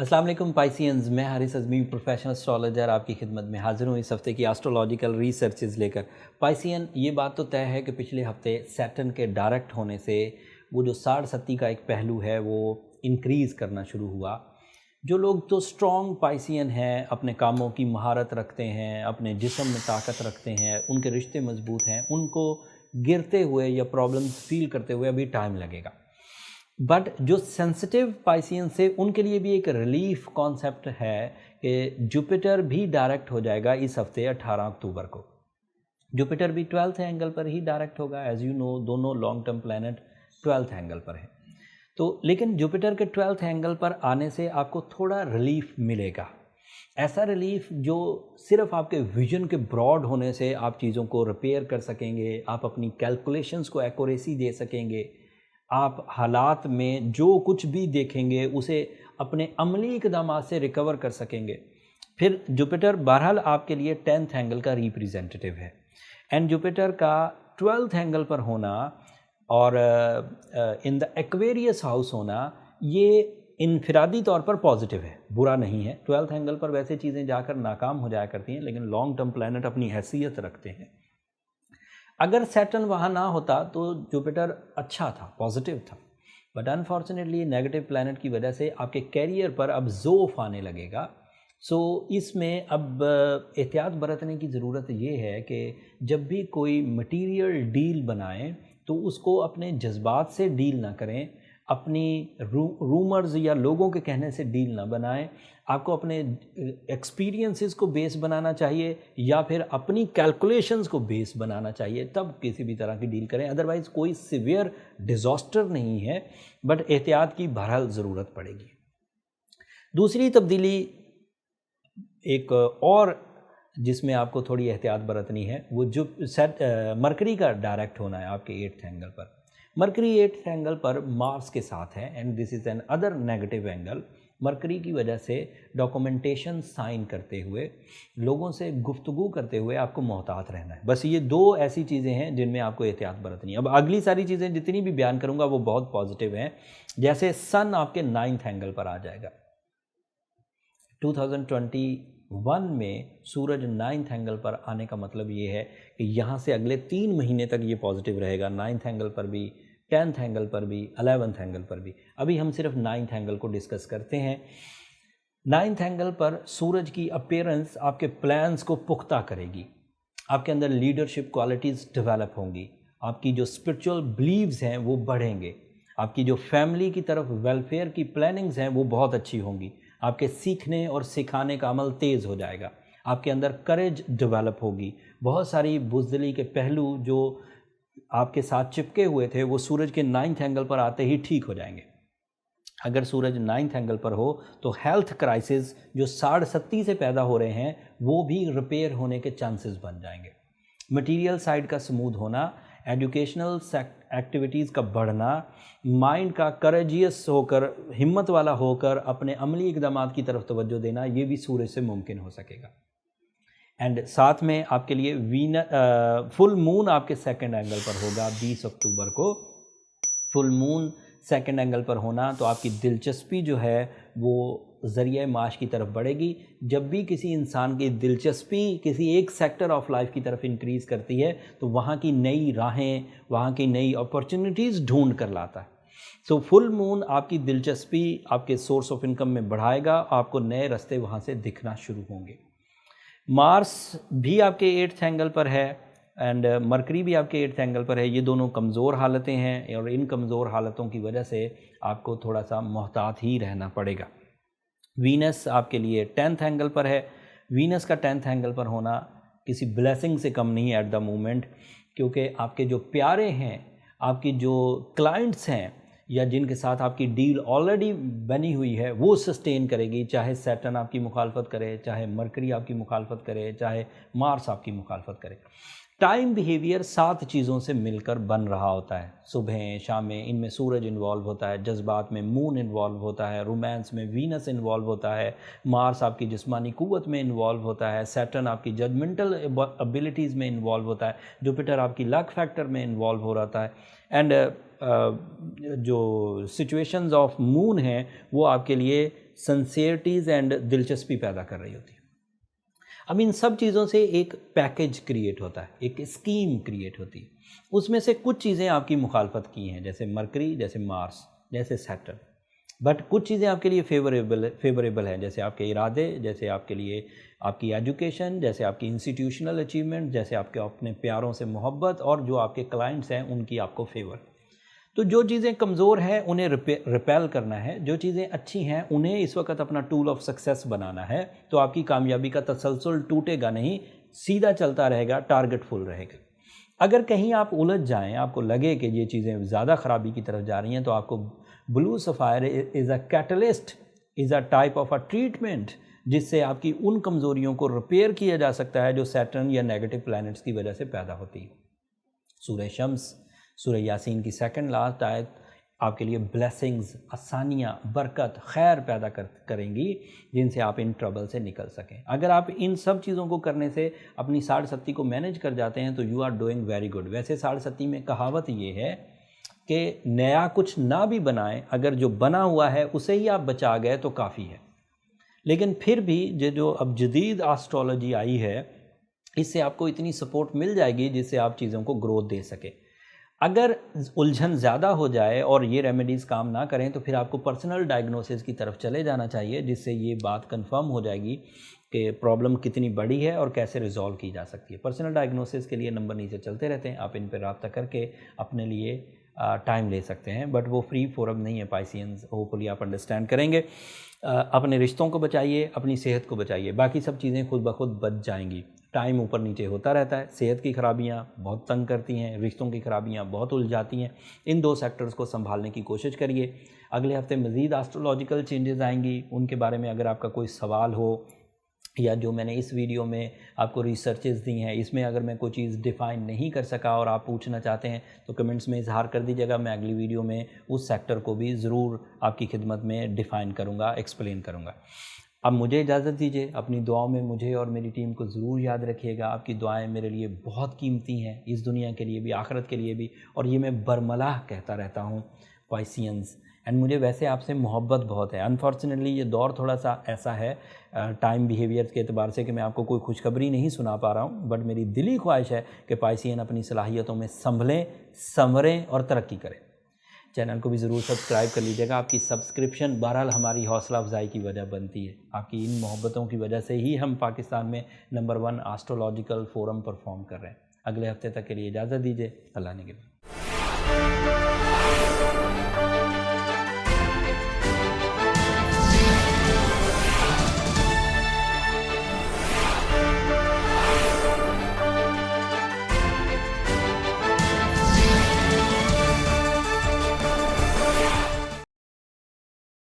अस्सलाम वालेकुम पाइसियंस, मैं हारिस अज़मी प्रोफेशनल एस्ट्रोलॉजर आपकी खिदमत में हाज़िर हूँ इस हफ़्ते की एस्ट्रोलॉजिकल रिसर्चेज़ लेकर। पाइसियन, ये बात तो तय है कि पिछले हफ़्ते सैटर्न के डायरेक्ट होने से वो जो साढ़ सत्ती का एक पहलू है वो इंक्रीज़ करना शुरू हुआ। जो लोग तो स्ट्रॉन्ग पाइसियन हैं, अपने कामों की महारत रखते हैं, अपने जिस्म में ताकत रखते हैं, उनके रिश्ते मज़बूत हैं, उनको गिरते हुए या प्रॉब्लम्स फ़ील करते हुए अभी टाइम लगेगा। बट जो सेंसिटिव पाइसियन से उनके लिए भी एक रिलीफ कॉन्सेप्ट है कि जुपिटर भी डायरेक्ट हो जाएगा इस हफ्ते 18 अक्टूबर को। जुपिटर भी 12th एंगल पर ही डायरेक्ट होगा। एज यू नो, दोनों long term planet 12th angle पर है। तो लेकिन जुपिटर के 12th एंगल पर आने से आपको थोड़ा रिलीफ मिलेगा। ऐसा रिलीफ जो सिर्फ आपके विजन के ब्रॉड होने से आप चीज़ों को रिपेयर कर सकेंगे, आप अपनी कैलकुलेशंस को एक्यूरेसी दे सकेंगे, आप हालात में जो कुछ भी देखेंगे उसे अपने अमली इक़दामात से रिकवर कर सकेंगे। फिर जुपिटर बहरहाल आपके लिए 10th एंगल का रिप्रेजेंटेटिव है एंड जुपिटर का 12th एंगल पर होना और इन द एक्वेरियस हाउस होना ये इनफिरादी तौर पर पॉजिटिव है, बुरा नहीं है। 12th एंगल पर वैसे चीज़ें जाकर नाकाम हो जाया करती हैं, लेकिन लॉन्ग टर्म प्लैनेट अपनी हैसियत रखते हैं। अगर सैटर्न वहाँ ना होता तो जुपिटर अच्छा था, पॉजिटिव था, बट अनफॉर्चुनेटली नेगेटिव प्लैनेट की वजह से आपके कैरियर पर अब ज़ोफ़ आने लगेगा। सो इसमें अब एहतियात बरतने की ज़रूरत ये है कि जब भी कोई मटीरियल डील बनाएं तो उसको अपने जज्बात से डील ना करें, अपनी रूमर्स या लोगों के कहने से डील ना बनाएं। आपको अपने एक्सपीरियंसेस को बेस बनाना चाहिए या फिर अपनी कैलकुलेशंस को बेस बनाना चाहिए, तब किसी भी तरह की डील करें। अदरवाइज़ कोई सिवियर डिज़ास्टर नहीं है, बट एहतियात की बहरहाल ज़रूरत पड़ेगी। दूसरी तब्दीली एक और जिसमें आपको थोड़ी एहतियात बरतनी है वो जो मरकरी का डायरेक्ट होना है आपके 8th एंगल पर। मरकरी 8th एंगल पर मार्स के साथ है and this is an other negative angle. Mercury की वजह से डॉक्यूमेंटेशन साइन करते हुए, लोगों से गुफ्तगू करते हुए आपको मोहतात रहना है। बस ये दो ऐसी चीज़ें हैं जिनमें आपको एहतियात बरतनी है। अब अगली सारी चीज़ें जितनी भी बयान करूँगा वो बहुत पॉजिटिव हैं। जैसे सन आपके 9th एंगल पर आ जाएगा। 2021 में सूरज 9th एंगल पर आने का मतलब ये है कि यहाँ से अगले 3 महीने तक ये पॉजिटिव रहेगा, 9th एंगल पर भी, 10th एंगल पर भी, 11th एंगल पर भी। अभी हम सिर्फ 9th एंगल को डिस्कस करते हैं। 9th एंगल पर सूरज की अपीयरेंस आपके प्लान्स को पुख्ता करेगी, आपके अंदर लीडरशिप क्वालिटीज़ डेवलप होंगी, आपकी जो स्पिरिचुअल बिलीव्स हैं वो बढ़ेंगे, आपकी जो फैमिली की तरफ वेलफेयर की प्लानिंग्स हैं वो बहुत अच्छी होंगी, आपके सीखने और सिखाने का अमल तेज़ हो जाएगा, आपके अंदर करेज डेवलप होगी। बहुत सारी बुज़दिली के पहलू जो आपके साथ चिपके हुए थे वो सूरज के 9th एंगल पर आते ही ठीक हो जाएंगे। अगर सूरज 9th एंगल पर हो तो हेल्थ क्राइसिस जो साढ़ सत्ती से पैदा हो रहे हैं वो भी रिपेयर होने के चांसेस बन जाएंगे। मटेरियल साइड का स्मूथ होना, एजुकेशनल एक्टिविटीज़ का बढ़ना, माइंड का करेजियस होकर, हिम्मत वाला होकर अपने अमली इक़दामात की तरफ तवज्जो देना, ये भी सूरज से मुमकिन हो सकेगा। एंड साथ में आपके लिए फुल मून आपके 2nd एंगल पर होगा 20 अक्टूबर को। फुल मून 2nd एंगल पर होना तो आपकी दिलचस्पी जो है वो ज़रिए माश की तरफ बढ़ेगी। जब भी किसी इंसान की दिलचस्पी किसी एक सेक्टर ऑफ लाइफ की तरफ इंक्रीज़ करती है तो वहाँ की नई राहें, वहाँ की नई अपॉर्चुनिटीज़ ढूंढ कर लाता है। सो फुल मून आपकी दिलचस्पी, आपके सोर्स ऑफ इनकम में बढ़ाएगा, आपको नए रास्ते वहाँ से दिखना शुरू होंगे। मार्स भी आपके 8th एंगल पर है एंड मरकरी भी आपके 8th एंगल पर है। ये दोनों कमज़ोर हालतें हैं और इन कमज़ोर हालतों की वजह से आपको थोड़ा सा मोहतात ही रहना पड़ेगा। वीनस आपके लिए 10th एंगल पर है। वीनस का 10th एंगल पर होना किसी ब्लेसिंग से कम नहीं है एट द मोमेंट, क्योंकि आपके जो प्यारे हैं, आपकी जो क्लाइंट्स हैं या जिनके साथ आपकी डील ऑलरेडी बनी हुई है वो सस्टेन करेगी, चाहे सैटर्न आपकी मुखालफत करे, चाहे मरकरी आपकी मुखालफत करे, चाहे मार्स आपकी मुखालफत करे। टाइम बिहेवियर 7 चीज़ों से मिलकर बन रहा होता है। सुबह शामें इनमें सूरज इन्वॉल्व होता है, जज्बात में मून इन्वॉल्व होता है, रोमांस में वीनस इन्वॉल्व होता है, मार्स आपकी जिस्मानी क़ुव्वत में इन्वॉल्व होता है, सैटर्न आपकी जजमेंटल एबिलिटीज़ में इन्वॉल्व होता है, जुपिटर आपकी लक फैक्टर में इन्वॉल्व हो रहता है एंड जो सिचुएशंस ऑफ मून हैं वो आपके लिए सिंसियरिटीज़ एंड दिलचस्पी पैदा कर रही होती है। अब इन सब चीज़ों से एक पैकेज क्रिएट होता है, एक स्कीम क्रिएट होती है। उसमें से कुछ चीज़ें आपकी मुखालफत की हैं, जैसे मरकरी, जैसे मार्स, जैसे सैटर्न, बट कुछ चीज़ें आपके लिए फेवरेबल हैं, जैसे आपके इरादे, जैसे आपके लिए आपकी एजुकेशन, जैसे आपकी इंस्टीट्यूशनल अचीवमेंट, जैसे आपके अपने प्यारों से मोहब्बत, और जो आपके क्लाइंट्स हैं उनकी आपको फेवर। तो जो चीज़ें कमज़ोर हैं उन्हें रिपेल करना है, जो चीज़ें अच्छी हैं उन्हें इस वक्त अपना टूल ऑफ सक्सेस बनाना है। तो आपकी कामयाबी का तसलसल टूटेगा नहीं, सीधा चलता रहेगा, टारगेट फुल रहेगा। अगर कहीं आप उलझ जाएं, आपको लगे कि ये चीज़ें ज़्यादा ख़राबी की तरफ जा रही हैं, तो आपको blue sapphire is a catalyst, is a type of a treatment, जिससे आपकी उन कमज़ोरियों को रिपेयर किया जा सकता है जो सैटर्न या नेगेटिव प्लैनेट्स की वजह से पैदा होती है। सूरह शम्स, सूरह यासीन की सेकंड लास्ट आयत आपके लिए ब्लेसिंग्स, आसानियाँ, बरकत, खैर पैदा करेंगी, जिनसे आप इन ट्रबल से निकल सकें। अगर आप इन सब चीज़ों को करने से अपनी 60-70 को मैनेज कर जाते हैं तो you are doing very good. वैसे 60-70 में कहावत ये है कि नया कुछ ना भी बनाएं, अगर जो बना हुआ है उसे ही आप बचा गए तो काफ़ी है। लेकिन फिर भी जो अब जदीद एस्ट्रोलॉजी आई है, इससे आपको इतनी सपोर्ट मिल जाएगी जिससे आप चीज़ों को ग्रोथ दे सके। अगर उलझन ज़्यादा हो जाए और ये रेमेडीज़ काम ना करें तो फिर आपको पर्सनल डायग्नोसिस की तरफ चले जाना चाहिए, जिससे ये बात कंफर्म हो जाएगी कि प्रॉब्लम कितनी बड़ी है और कैसे रिजॉल्व की जा सकती है। पर्सनल डायग्नोसिस के लिए नंबर नीचे चलते रहते हैं, आप इन पर रब्ता करके अपने लिए टाइम ले सकते हैं, बट वो फ्री फोरम नहीं है पाइसियंस, होपफुली आप अंडरस्टैंड करेंगे। अपने रिश्तों को बचाइए, अपनी सेहत को बचाइए, बाकी सब चीज़ें खुद ब खुद बच जाएंगी। टाइम ऊपर नीचे होता रहता है, सेहत की खराबियाँ बहुत तंग करती हैं, रिश्तों की खराबियाँ बहुत उलझाती हैं। इन दो सेक्टर्स को संभालने की कोशिश करिए। अगले हफ्ते मज़ीद एस्ट्रोलॉजिकल चेंजेस आएंगी, उनके बारे में अगर आपका कोई सवाल हो, या जो मैंने इस वीडियो में आपको रिसर्चेस दी हैं इसमें अगर मैं कोई चीज़ डिफ़ाइन नहीं कर सका और आप पूछना चाहते हैं तो कमेंट्स में इजहार कर दीजिएगा। मैं अगली वीडियो में उस सेक्टर को भी ज़रूर आपकी खिदमत में डिफ़ाइन करूँगा, एक्सप्लेन करूँगा। अब मुझे इजाज़त दीजिए, अपनी दुआओं में मुझे और मेरी टीम को ज़रूर याद रखिएगा। आपकी दुआएं मेरे लिए बहुत कीमती हैं, इस दुनिया के लिए भी, आखिरत के लिए भी, और ये मैं बरमलाह कहता रहता हूँ पाइसियंस। एंड मुझे वैसे आपसे मोहब्बत बहुत है। अनफॉर्चुनेटली ये दौर थोड़ा सा ऐसा है टाइम बिहेवियर के एतबार से कि मैं आपको कोई खुशखबरी नहीं सुना पा रहा हूँ, बट मेरी दिली ख्वाहिश है कि पाइसियन अपनी सलाहियतों में संभलें, संवरें और तरक्की करें। चैनल को भी ज़रूर सब्सक्राइब कर लीजिएगा। आपकी सब्सक्रिप्शन बहरहाल हमारी हौसला अफजाई की वजह बनती है। आपकी इन मोहब्बतों की वजह से ही हम पाकिस्तान में नंबर 1 एस्ट्रोलॉजिकल फोरम परफॉर्म कर रहे हैं। अगले हफ्ते तक के लिए इजाज़त दीजिए। अल्लाह ने